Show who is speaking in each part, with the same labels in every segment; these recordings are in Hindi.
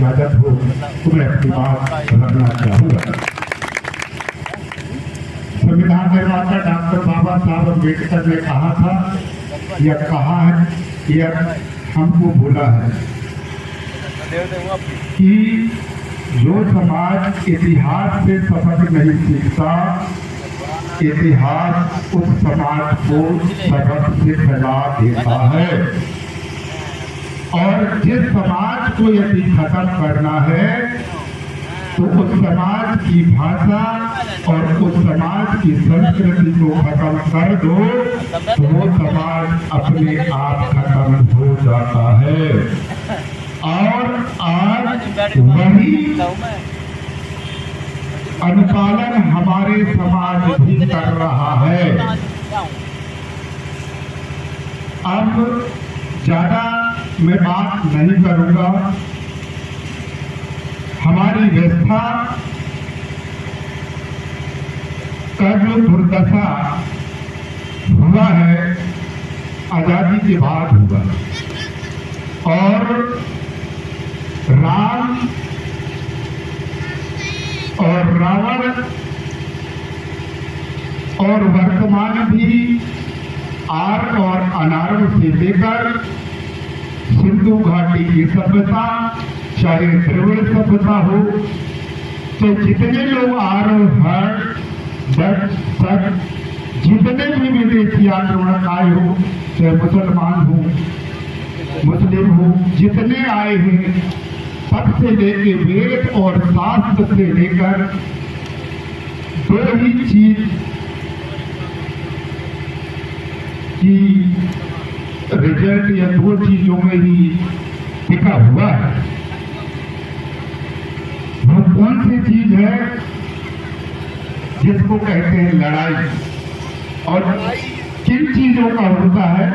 Speaker 1: इजाजत हो तो मैं अपनी बात रखना चाहूंगा। संविधान निर्माता डॉक्टर बाबा साहब अम्बेडकर ने कहा था, यह कहा है, यह हमको बोला है कि जो समाज इतिहास से सबक नहीं सीखता, इतिहास उस समाज को सबक से फैला देता है। और जिस समाज को यदि खत्म करना है तो उस समाज की भाषा और उस समाज की संस्कृति को खत्म कर दो तो वो समाज अपने आप खत्म हो जाता है। और आज वही अनुपालन हमारे समाज भी कर रहा है। अब ज्यादा मैं बात नहीं करूंगा। हमारी व्यवस्था का जो दुर्दशा हुआ है आजादी के बाद हुआ, और राम और रावण और वर्तमान भी आर और अनारव से लेकर सिंधु घाटी की सभ्यता, चाहे द्रविड़ सभ्यता हो, तो जितने लोग आरोहण तक जितने भी विदेशी आक्रमण आए हो, चाहे मुसलमान हो मुस्लिम हो, जितने आए हैं सबसे लेके वेद और शास्त्र से लेकर दो ही चीज की रिजल्ट या दो चीजों में ही टिका हुआ है। वो कौन सी चीज है? जिसको कहते हैं लड़ाई। और किन चीजों का होता है?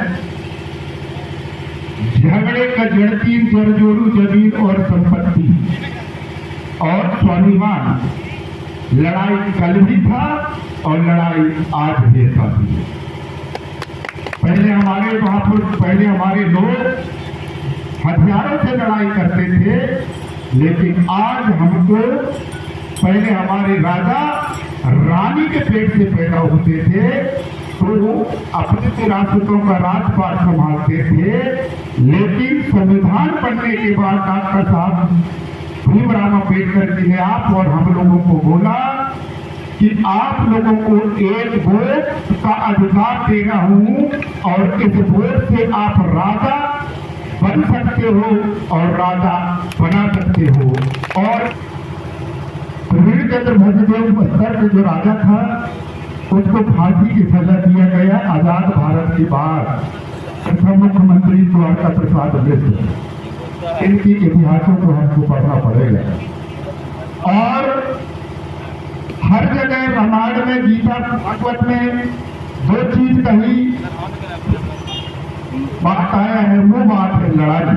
Speaker 1: झगड़े का जड़ तीन जड़जोड़ू जमीन और संपत्ति और स्वाभिमान। लड़ाई कल भी था और लड़ाई आज भी था। पहले हमारे लोग हथियारों से लड़ाई करते थे, लेकिन आज हमको, पहले हमारे राजा रानी के पेट से पैदा होते थे तो वो अपने विरासतों का राजपाट संभालते थे, लेकिन संविधान बनने के बाद डॉक्टर साहब भीमराव अम्बेडकर जी ने आप और हम लोगों को बोला कि आप लोगों को एक वोट का अधिकार दे रहा हूं, और इस वोट से आप राजा बन सकते हो और राजा बना सकते हो। और वीरचंद्र भोजदेव बस्तर के जो राजा था उसको फांसी की सजा दिया गया आजाद भारत के बाद। प्रथम मुख्यमंत्री द्वारका प्रसाद मिश्र, इनकी इतिहासों को हमको पढ़ना पड़ेगा। और हर जगह रामायण में, गीता भागवत में दो चीज कही बात आया है, वो बात है लड़ाई।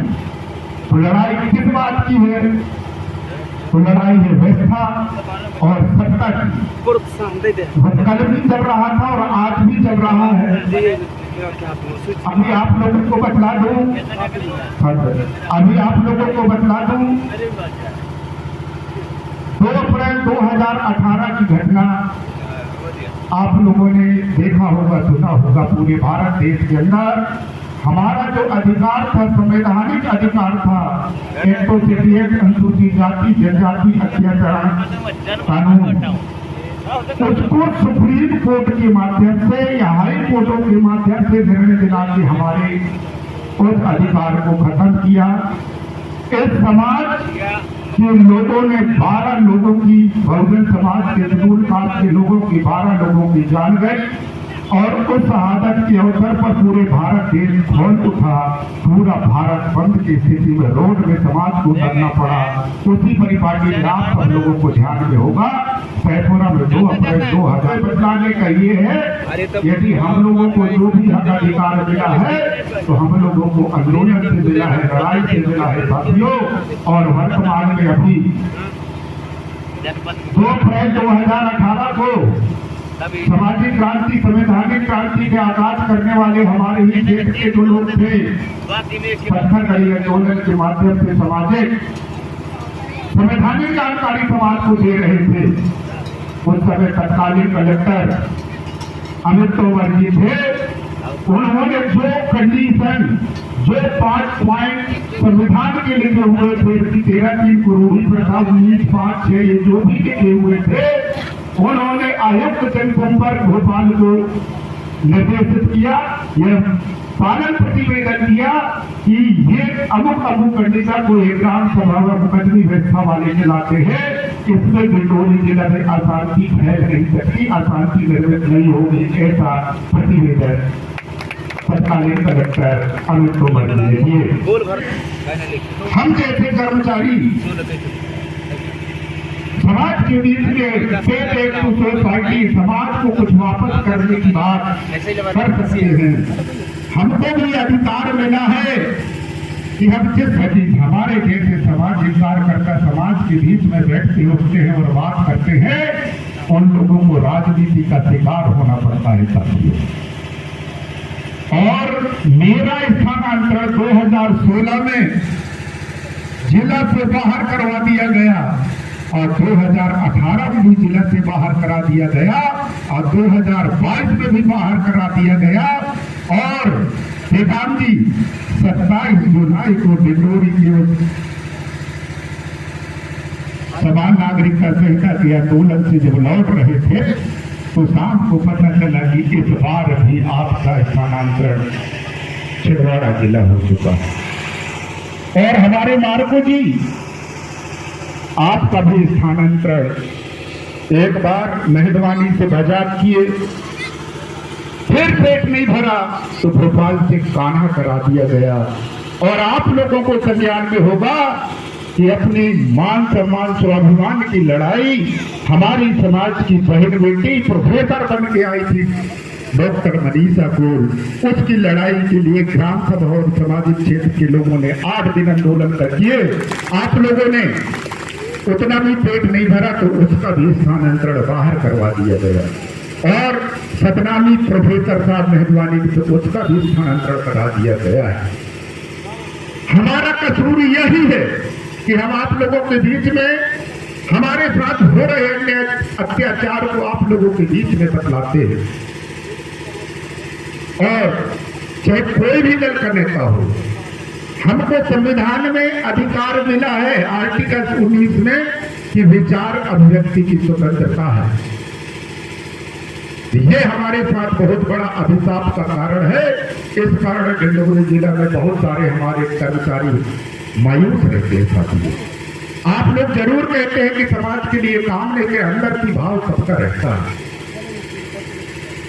Speaker 1: तो लड़ाई किस बात की है? तो लड़ाई है व्यवस्था और सत्ता की। कल भी चल रहा था और आज भी चल रहा है। अभी आप लोगों को बतला दूं, 2 अप्रैल 2018 की घटना आप लोगों ने देखा होगा, सुना होगा। पूरे भारत देश के अंदर हमारा जो अधिकार था, संवैधानिक अधिकार था, 168 अनुसूचित जाति जनजाति अत्याचार कानून, उसको सुप्रीम कोर्ट के माध्यम से या हाई कोर्टों के माध्यम से निर्णय दिला के हमारे उस अधिकार को खत्म किया। इस समाज के लोगों ने 12 लोगों की, बहुजन समाज के शेड्यूल कास्ट के लोगों की 12 लोगों की जान गई, और उस शहादत के अवसर पर पूरे भारत देश खोल उठा। पूरा भारत बंद की स्थिति में रोड में समाज को उतरना पड़ा। उसी परिपाटी में आप सब लोगों को ध्यान में होगा, सैफुरा में 2 अप्रैल 2000 बदलाने का ये है, यदि हम लोगों को जो भी हक अधिकार मिला है तो हम लोगों को आंदोलन से मिला है, लड़ाई से मिला है साथियों। और वर्तमान में अभी 2 अप्रैल 2018 को सामाजिक क्रांति, संवैधानिक क्रांति के आगाज करने वाले हमारे ही देश के जो लोग थे, पत्थरगड़ी आंदोलन के माध्यम से सामाजिक संवैधानिक जानकारी समाज को दे रहे थे। उस समय तत्कालीन कलेक्टर अमित तोमर जी थे। उन्होंने जो कंडीशन, जो 5 पॉइंट संविधान के लिखे हुए थे कि 13(3) कुरूढ़ी प्रथा 19(5)(6) ये जो भी लिखे हुए थे, उन्होंने आयुक्त जनसंपर्क भोपाल को निर्देशित किया, यह पालन प्रतिवेदन दिया कि ये अमुक अमुक कंडीशन को एक ग्राम सभा व मुकदमी व्यवस्था वाले चलाते हैं, इसमें डिंडोरी जिला में अशांति फैल नहीं सकती, अशांति निर्मित नहीं होगी। ऐसा प्रतिवेदन तत्कालीन कलेक्टर अमित तोमर ने दिए। हम जैसे कर्मचारी समाज के बीच में सोसाइटी समाज को कुछ वापस करने की बात कर सकते हैं। हमको भी अधिकार मिला है कि हम जिस अजीज हमारे जैसे समाज कार्यकर्ता समाज के बीच में बैठते उठते हैं और बात करते हैं, उन लोगों को राजनीति का शिकार होना पड़ता है साथियों। और मेरा स्थानांतरण 2016 में जिला से बाहर करवा दिया गया और 2018 में भी जिला से बाहर करा दिया गया और 2022 में भी बाहर करा दिया गया। और बेगाम जी 27 जुलाई को डिंडोरी के समान नागरिकता संहिता के आंदोलन से जब लौट रहे थे तो शाम को पता चला कि इस बार भी आपका स्थानांतरण छिंदवाड़ा जिला हो चुका है। और हमारे मार्को जी, आपका भी स्थानांतरण एक बार मेहरबानी से बजात किए, फिर पेट नहीं भरा तो भोपाल से कान्हा करा दिया गया। और आप लोगों को संज्ञान में होगा कि अपनी मान सम्मान स्वाभिमान की लड़ाई हमारी समाज की बहन बेटी प्रोफेसर बन के आई थी डॉक्टर मनीषा कोल, उसकी लड़ाई के लिए ग्राम सभा और सामाजिक क्षेत्र के लोगों ने 8 दिन आंदोलन कर किए। आप लोगों ने उतना भी पेट नहीं भरा तो उसका भी स्थानांतरण बाहर करवा दिया गया। और सतनामी प्रोफेसर साहब मेहरबानी से उसका भी स्थानांतरण करा दिया गया है। हमारा कसूर यही है कि हम आप लोगों के बीच में हमारे साथ हो रहे अत्याचार को आप लोगों के बीच में बतलाते हैं। और चाहे कोई भी दल का नेता हो, हमको संविधान में अधिकार मिला है आर्टिकल 19 में कि विचार अभिव्यक्ति की स्वतंत्रता है। ये हमारे साथ बहुत बड़ा अभिशाप का कारण है। इस कारण डिंडोरी जिला में बहुत सारे हमारे कर्मचारी मायूस रहते हैं साथियों। आप लोग जरूर कहते हैं कि समाज के लिए काम लेके अंदर की भाव सबका रहता है।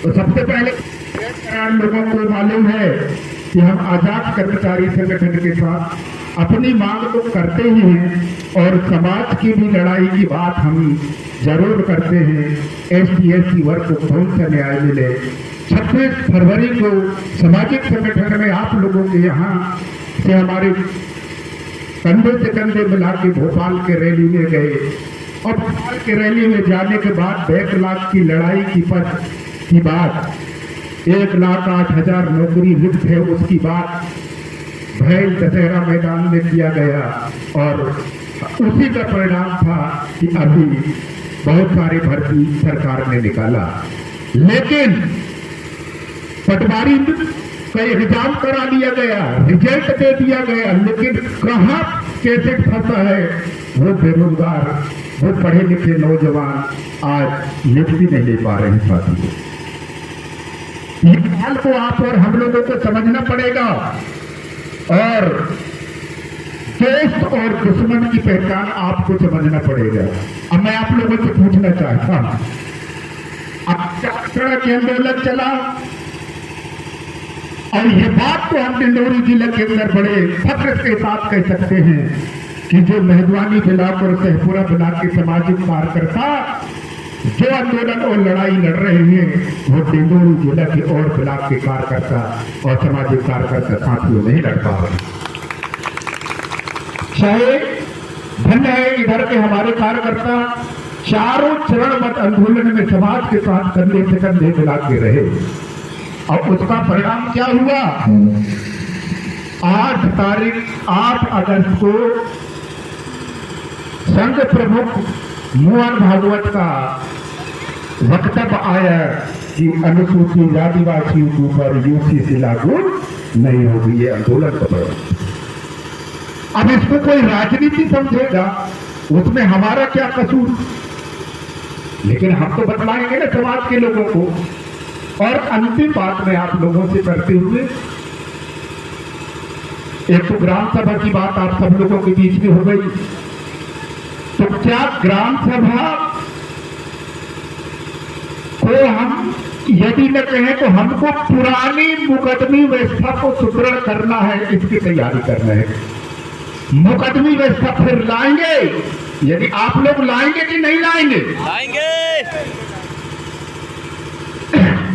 Speaker 1: तो सबसे पहले लोगों को मालूम है कि हम आजाद कर्मचारी संगठन के साथ अपनी मांग तो करते ही हैं और समाज की भी लड़ाई की बात हम जरूर करते हैं। ST/SC वर्ग को कौन सा न्याय मिले। 26 फरवरी को सामाजिक संगठन में आप लोगों के यहाँ से हमारे कंधे से कंधे मिला के भोपाल के रैली में गए और भोपाल के रैली में जाने के बाद 1 लाख की लड़ाई की बात 1,08,000 नौकरी रिक्त है उसकी बात भैल दशहरा मैदान में किया गया। और उसी का परिणाम था कि अभी बहुत सारी भर्ती सरकार ने निकाला, लेकिन पटवारी का एग्जाम करा दिया गया, रिजल्ट दे दिया गया, लेकिन कहाँ कैसे फंसा है वो बेरोजगार, वो पढ़े लिखे नौजवान आज नियुक्ति नहीं ले पा रहे हैं साथियों। इस हाल को आप और हम लोगों को समझना पड़ेगा और दोस्त और दुश्मन की पहचान आपको समझना पड़ेगा। अब मैं आप लोगों से पूछना चाहता हूं, सड़क आंदोलन चला और ये बात तो हम डिंडोरी जिले के अंदर बड़े फख्र के साथ कह सकते हैं कि जो मेहरबानी ब्लॉक और सहपुरा ब्लॉक के सामाजिक कार्यकर्ता जो आंदोलन और लड़ाई लड़ रहे हैं वो डिंडोरी जिला के और ब्लॉक के कार्यकर्ता और सामाजिक कार्यकर्ता साथियों नहीं लड़ पा रहे। चाहे धन्य है इधर के हमारे कार्यकर्ता चारों चरण मत आंदोलन में समाज के साथ कंधे से कंधे मिला के रहे और उसका परिणाम क्या हुआ? 8 अगस्त को संघ प्रमुख मोहन भागवत का वक्तव्य आया कि अनुसूचित आदिवासियों के ऊपर यूसीसी लागू नहीं होगी, ये आंदोलन कर। अब इसको कोई राजनीति समझेगा, उसमें हमारा क्या कसूर, लेकिन हम तो बतलाएंगे ना समाज के लोगों को। और अंतिम बात मैं आप लोगों से करते हुए, एक तो ग्राम सभा की बात आप सब लोगों के बीच में हो गई, तो क्या ग्राम सभा को हम यदि न कहें तो हमको पुरानी मुकदमी व्यवस्था को सुदृढ़ करना है, इसकी तैयारी करना है। मुकदमी व्यवस्था फिर लाएंगे, यदि आप लोग लाएंगे कि नहीं लाएंगे?
Speaker 2: लाएंगे।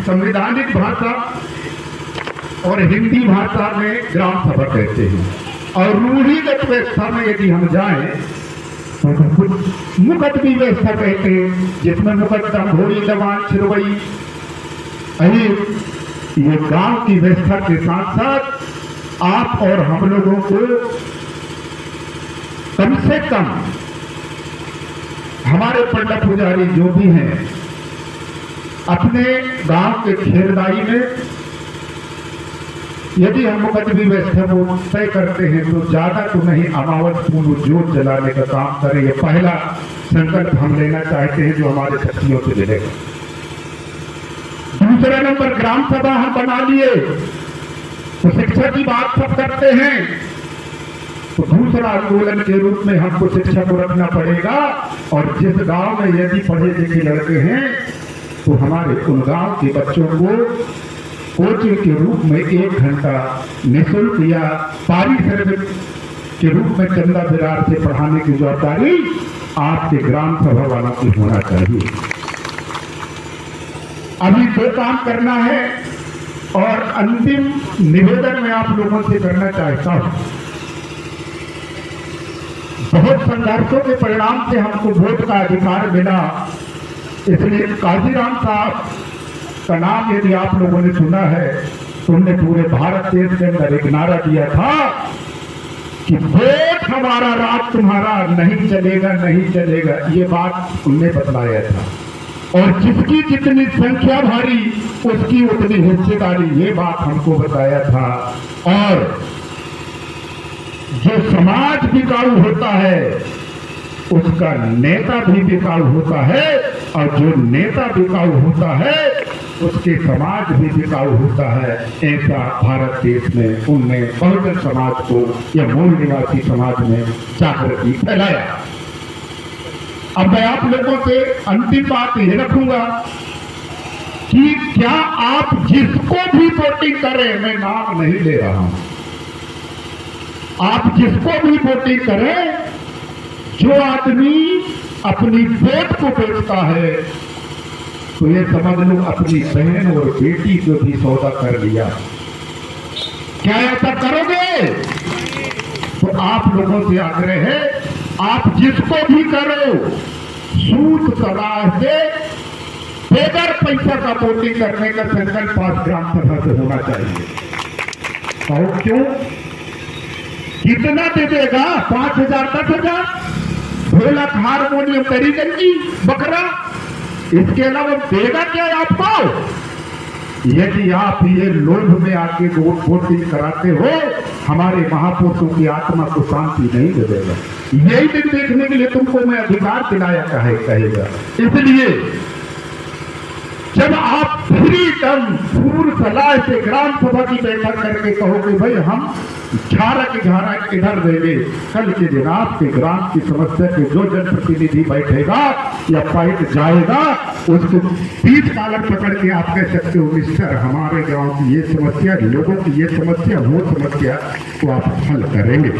Speaker 1: संवैधानिक भाषा और हिंदी भाषा में ग्राम सभा कहते हैं, और रूढ़िगत व्यवस्था में यदि हम जाएं तो कुछ मुकदमी व्यवस्था कहते हैं, जिसमें मुकदम घोड़ी दवान छिरवई ये गांव की व्यवस्था के साथ साथ आप और हम लोगों को कम से कम हमारे पंडित पुजारी जो भी हैं अपने गांव के खेरदाई में यदि हम मुकदमी व्यवस्था को तय करते हैं तो ज्यादा तो नहीं अमावस पूर्व जोत जलाने का काम करें। ये पहला संकल्प हम लेना चाहते हैं जो हमारे साथियों से मिलेगा। दूसरा नंबर, ग्राम सभा हम बना लिए तो शिक्षा की बात सब करते हैं, तो दूसरा आंदोलन के रूप में हमको शिक्षा को रखना पड़ेगा। और जिस गांव में यदि पढ़े लिखे लड़के हैं तो हमारे उन गांव के बच्चों को कोचिंग के रूप में 1 घंटा निःशुल्क या पारिश्रमिक के रूप में चंदा बिरार से पढ़ाने की जवाबदारी आपके ग्राम सभा वालों की होना चाहिए। अभी 2 काम करना है और अंतिम निवेदन मैं आप लोगों से करना चाहता हूं। बहुत संघर्षों के परिणाम से हमको वोट का अधिकार मिला, इसलिए काजीराम साहब का नाम यदि आप लोगों ने सुना है तो उन्होंने पूरे भारत देश के अंदर एक नारा दिया था कि वोट हमारा राज तुम्हारा नहीं चलेगा, नहीं चलेगा। ये बात उनने बतलाया था, और जिसकी जितनी संख्या भारी उसकी उतनी हिस्सेदारी, ये बात हमको बताया था। और जो समाज बिकाऊ होता है उसका नेता भी बिकाऊ होता है, और जो नेता बिकाऊ होता है उसके समाज भी बिकाऊ होता है। ऐसा भारत देश में उनने बहुजन समाज को या मूल निवासी समाज में जागृति फैलाया। अब मैं आप लोगों से अंतिम बात ये रखूंगा कि क्या आप जिसको भी वोटिंग करें, मैं नाम नहीं ले रहा हूं, आप जिसको भी वोटिंग करें, जो आदमी अपनी वोट को बेचता है तो ये समझ लो अपनी बहन और बेटी को भी सौदा कर लिया। क्या ऐसा करोगे? तो आप लोगों से आग्रह है, आप जिसको भी करो सूद सलाह से बेगर पैसा का वोटिंग करने का संकल्प पास ग्राम सभा से होना चाहिए। और क्यों? कितना दे देगा? 5,000 10,000 ढोलक हारमोनियम तरीगंजी बकरा, इसके अलावा देगा क्या आपको? यदि आप ये लोभ में आके वोटिंग कराते हो, हमारे महापुरुषों की आत्मा को शांति नहीं मिलेगा। यही दिन देखने के लिए तुमको मैं अधिकार दिलाया कहेगा। इसलिए जब आप फ्रीडम पूर्ण सलाह से ग्राम सभा की बैठक करके कहोगे भाई हम झारा के झारा इधर देंगे, कल के दिन आपके ग्राम की समस्या के जो जनप्रतिनिधि बैठेगा या पाइट जाएगा उसको बीच कॉलर पकड़ के आप कह सकते हो मिस्टर हमारे गांव की ये समस्या, लोगों की ये समस्या, वो समस्या को आप हल करेंगे।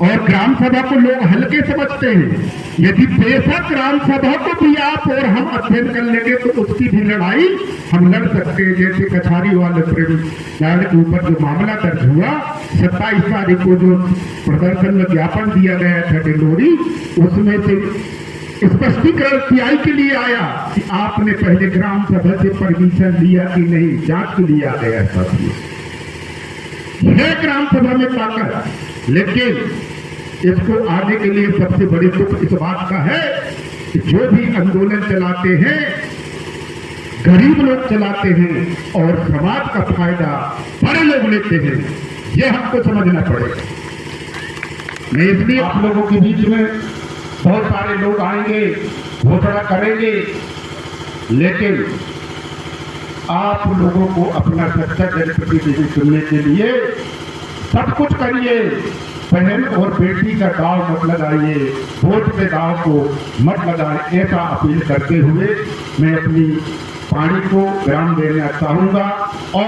Speaker 1: और ग्राम सभा को लोग हल्के समझते हैं। यदि बेशक ग्राम सभा को भी आप और हम अध्ययन कर लेंगे तो उसकी भी लड़ाई हम लड़ सकते हैं। जैसे कछारी वाले प्रेम के ऊपर जो मामला दर्ज हुआ, 27 तारीख को जो प्रदर्शन में ज्ञापन दिया गया था डिंडोरी, उसमें से स्पष्टीकरण सीआई के लिए आया कि आपने पहले ग्राम सभा से परमिशन लिया कि नहीं, जांच के लिए आ गया साथियों। है ग्राम सभा में ताकत, लेकिन इसको आने के लिए सबसे बड़ी दुख इस बात का है कि जो भी आंदोलन चलाते हैं गरीब लोग चलाते हैं और समाज का फायदा बड़े लोग लेते हैं। यह हमको समझना पड़ेगा। मैं इसलिए आप लोगों के बीच में बहुत सारे लोग आएंगे, घोषणा करेंगे, लेकिन आप लोगों को अपना सच्चा जनप्रतिनिधि चुनने के लिए सब कुछ करिए। बहन और बेटी का दाव मत लगाइए, वोट के दाव को मत लगाए। ऐसा अपील करते हुए मैं अपनी वाणी को विराम देना चाहूंगा। और